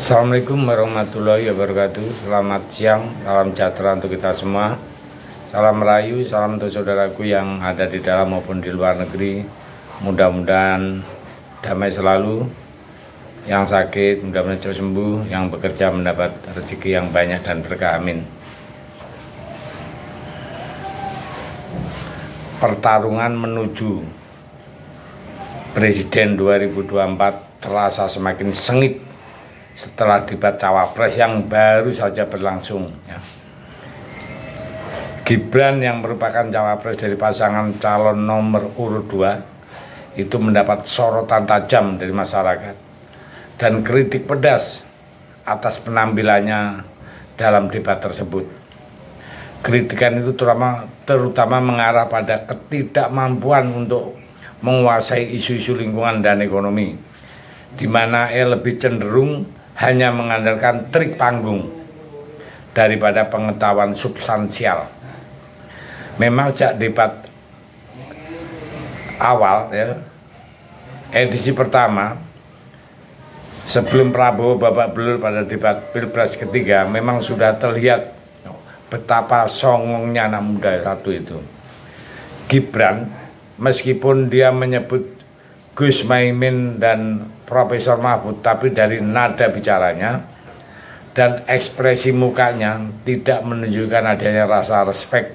Assalamualaikum warahmatullahi wabarakatuh. Selamat siang, salam sejahtera untuk kita semua. Salam merayu, salam untuk saudaraku yang ada di dalam maupun di luar negeri. Mudah-mudahan damai selalu. Yang sakit mudah-mudahan cepat sembuh, yang bekerja mendapat rezeki yang banyak dan berkah, amin. Pertarungan menuju Presiden 2024 terasa semakin sengit setelah debat cawapres yang baru saja berlangsung. Gibran yang merupakan cawapres dari pasangan calon nomor urut 2 itu mendapat sorotan tajam dari masyarakat dan kritik pedas atas penampilannya dalam debat tersebut. Kritikan itu terutama mengarah pada ketidakmampuan untuk menguasai isu-isu lingkungan dan ekonomi, di mana ia lebih cenderung hanya mengandalkan trik panggung daripada pengetahuan substansial. Memang sejak debat awal, edisi pertama, sebelum Prabowo babak belur pada debat Pilpres ketiga, memang sudah terlihat betapa songongnya anak muda satu itu. Gibran, meskipun dia menyebut Gus Muhaimin dan Profesor Mahfud, tapi dari nada bicaranya dan ekspresi mukanya tidak menunjukkan adanya rasa respek.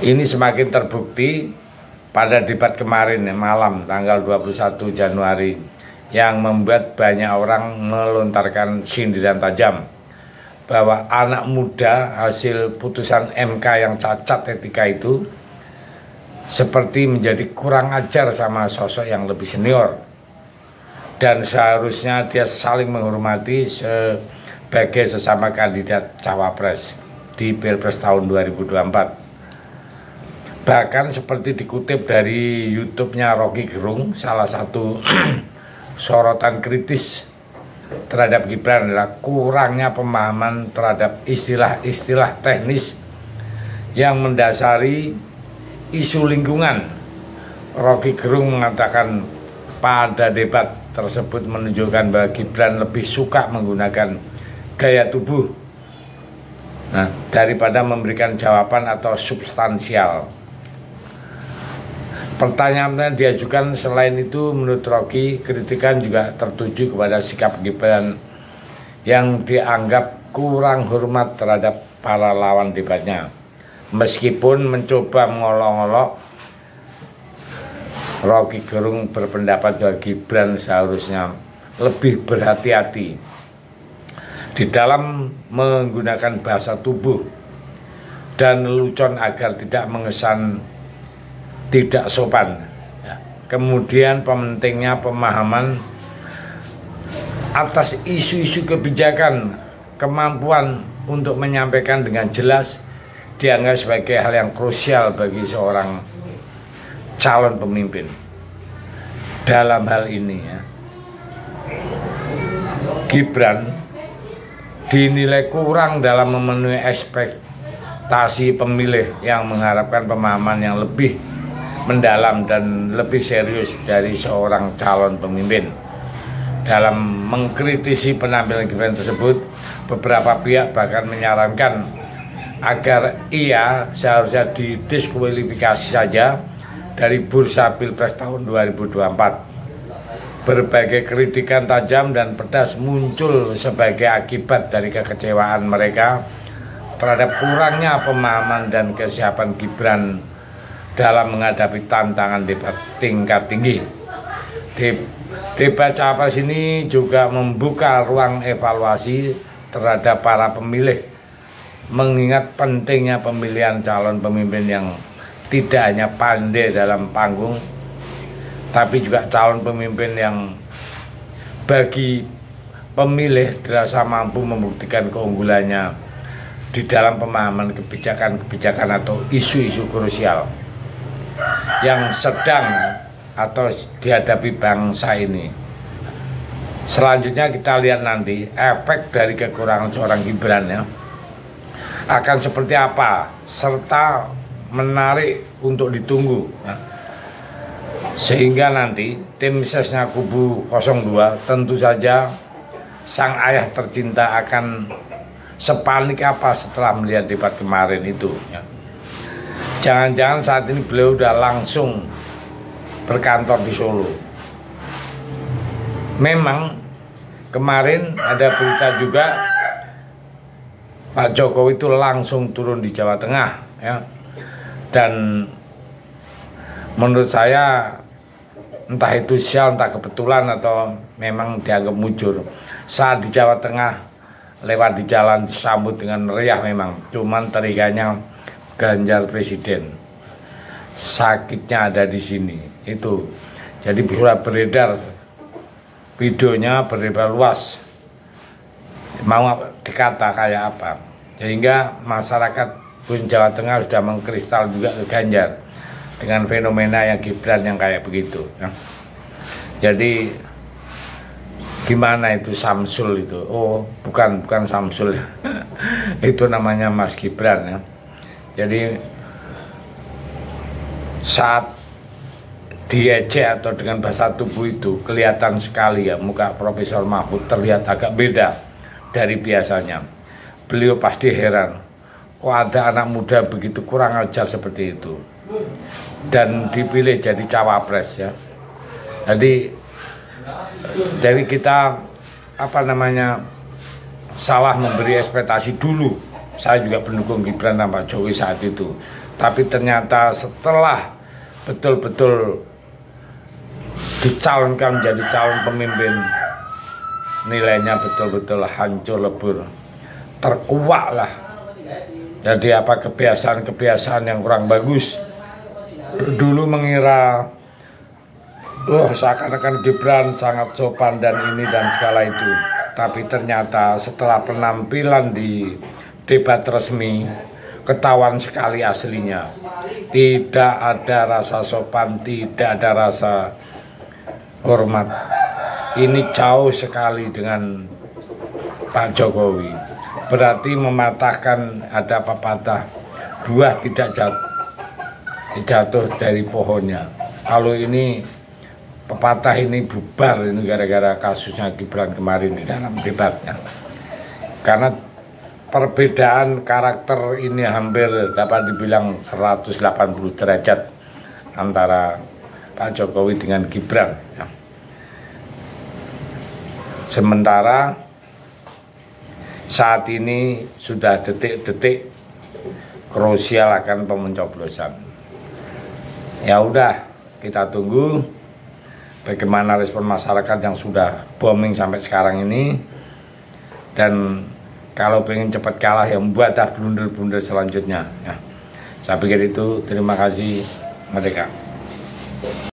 Ini semakin terbukti pada debat kemarin malam tanggal 21 Januari yang membuat banyak orang melontarkan sindiran tajam bahwa anak muda hasil putusan MK yang cacat etika itu seperti menjadi kurang ajar sama sosok yang lebih senior, dan seharusnya dia saling menghormati sebagai sesama kandidat cawapres di Pilpres tahun 2024. Bahkan seperti dikutip dari YouTube-nya Rocky Gerung, salah satu sorotan kritis terhadap Gibran adalah kurangnya pemahaman terhadap istilah-istilah teknis yang mendasari isu lingkungan. Rocky Gerung mengatakan pada debat tersebut menunjukkan bahwa Gibran lebih suka menggunakan gaya tubuh daripada memberikan jawaban atau substansial. Pertanyaan yang diajukan selain itu, menurut Rocky, kritikan juga tertuju kepada sikap Gibran yang dianggap kurang hormat terhadap para lawan debatnya. Meskipun mencoba mengolok-olok, Rocky Gerung berpendapat bahwa Gibran seharusnya lebih berhati-hati di dalam menggunakan bahasa tubuh dan lelucon agar tidak mengesan tidak sopan. Kemudian pentingnya pemahaman atas isu-isu kebijakan, kemampuan untuk menyampaikan dengan jelas dianggap sebagai hal yang krusial bagi seorang calon pemimpin. Dalam hal ini Gibran dinilai kurang dalam memenuhi ekspektasi pemilih yang mengharapkan pemahaman yang lebih mendalam dan lebih serius dari seorang calon pemimpin. Dalam mengkritisi penampilan Gibran tersebut, beberapa pihak bahkan menyarankan agar ia seharusnya didiskualifikasi saja dari bursa Pilpres tahun 2024. Berbagai kritikan tajam dan pedas muncul sebagai akibat dari kekecewaan mereka terhadap kurangnya pemahaman dan kesiapan Gibran dalam menghadapi tantangan debat tingkat tinggi. Debat cawapres ini juga membuka ruang evaluasi terhadap para pemilih, mengingat pentingnya pemilihan calon pemimpin yang tidak hanya pandai dalam panggung, tapi juga calon pemimpin yang bagi pemilih dirasa mampu membuktikan keunggulannya di dalam pemahaman kebijakan-kebijakan atau isu-isu krusial yang sedang atau dihadapi bangsa ini. Selanjutnya kita lihat nanti efek dari kekurangan seorang Gibran akan seperti apa, serta menarik untuk ditunggu. Sehingga nanti tim sesnya kubu 02 tentu saja sang ayah tercinta akan sepanik apa setelah melihat debat kemarin itu ya. Jangan-jangan saat ini beliau udah langsung berkantor di Solo. Memang kemarin ada berita juga Pak Jokowi itu langsung turun di Jawa Tengah ya. Dan menurut saya entah itu sial, entah kebetulan atau memang dianggap mujur, saat di Jawa Tengah lewat di jalan disambut dengan meriah memang, cuman teriaknya Ganjar Presiden, sakitnya ada di sini itu. Jadi sudah beredar videonya, beredar luas, mau dikata kayak apa, sehingga masyarakat pun Jawa Tengah sudah mengkristal juga ke Ganjar dengan fenomena yang Gibran yang kayak begitu ya. Jadi gimana itu Samsul itu? Oh, bukan Samsul itu namanya Mas Gibran ya. Jadi saat diejek atau dengan bahasa tubuh itu kelihatan sekali ya, muka Profesor Mahfud terlihat agak beda dari biasanya. Beliau pasti heran, kok ada anak muda begitu kurang ajar seperti itu dan dipilih jadi cawapres ya. Jadi kita salah memberi ekspektasi dulu. Saya juga pendukung Gibran dan Pak Jokowi saat itu, tapi ternyata setelah betul-betul dicalonkan menjadi calon pemimpin, nilainya betul-betul hancur lebur, terkuak lah. Jadi kebiasaan yang kurang bagus. Dulu mengira seakan-akan Gibran sangat sopan dan ini dan segala itu, tapi ternyata setelah penampilan di debat resmi ketahuan sekali aslinya. Tidak ada rasa sopan, tidak ada rasa hormat. Ini jauh sekali dengan Pak Jokowi. Berarti mematahkan, ada pepatah, buah tidak jatuh dari pohonnya. Kalau ini pepatah ini bubar ini gara-gara kasusnya Gibran kemarin di dalam debatnya. Karena perbedaan karakter ini hampir dapat dibilang 180 derajat antara Pak Jokowi dengan Gibran ya. Sementara saat ini sudah detik-detik krusial akan pencoblosan. Ya udah, kita tunggu bagaimana respon masyarakat yang sudah booming sampai sekarang ini. Dan kalau pengen cepat kalah ya membuat blunder-blunder selanjutnya ya. Saya pikir itu. Terima kasih. Merdeka.